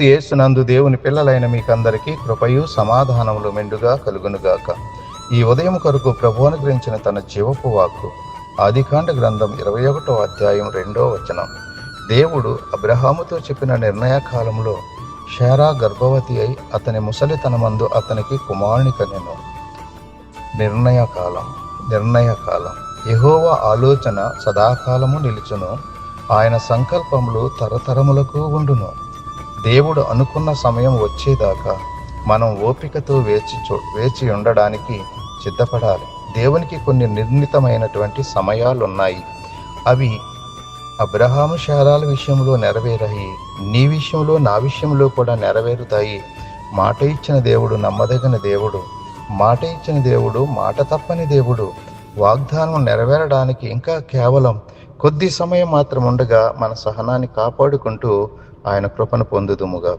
యేసునందు దేవుని పిల్లలైన మీకందరికీ కృపయు సమాధానములు మెండుగా కలుగునుగాక. ఈ ఉదయం కొరకు ప్రభువు అనుగ్రహించిన తన జీవపు వాక్కు ఆదికాండ గ్రంథం 21వ అధ్యాయం 2వ వచనం. దేవుడు అబ్రహాముతో చెప్పిన నిర్ణయకాలంలో శారా గర్భవతి అయి అతని ముసలితనమందు అతనికి కుమారుని కనెను. నిర్ణయకాలం యెహోవా ఆలోచన సదాకాలము నిలుచును, ఆయన సంకల్పములు తరతరములకు ఉండును. దేవుడు అనుకున్న సమయం వచ్చేదాకా మనం ఓపికతో వేచి ఉండడానికి సిద్ధపడాలి. దేవునికి కొన్ని నిర్ణీతమైనటువంటి సమయాలున్నాయి. అవి అబ్రహాము శారాల విషయంలో నెరవేరాయి, నీ విషయంలో నా విషయంలో కూడా నెరవేరుతాయి. మాట ఇచ్చిన దేవుడు నమ్మదగిన దేవుడు, మాట ఇచ్చిన దేవుడు మాట తప్పని దేవుడు. వాగ్దానం నెరవేరడానికి ఇంకా కేవలం కొద్ది సమయం మాత్రం ఉండగా మన సహనాన్ని కాపాడుకుంటూ ఆయన కృపను పొందుదుముగా.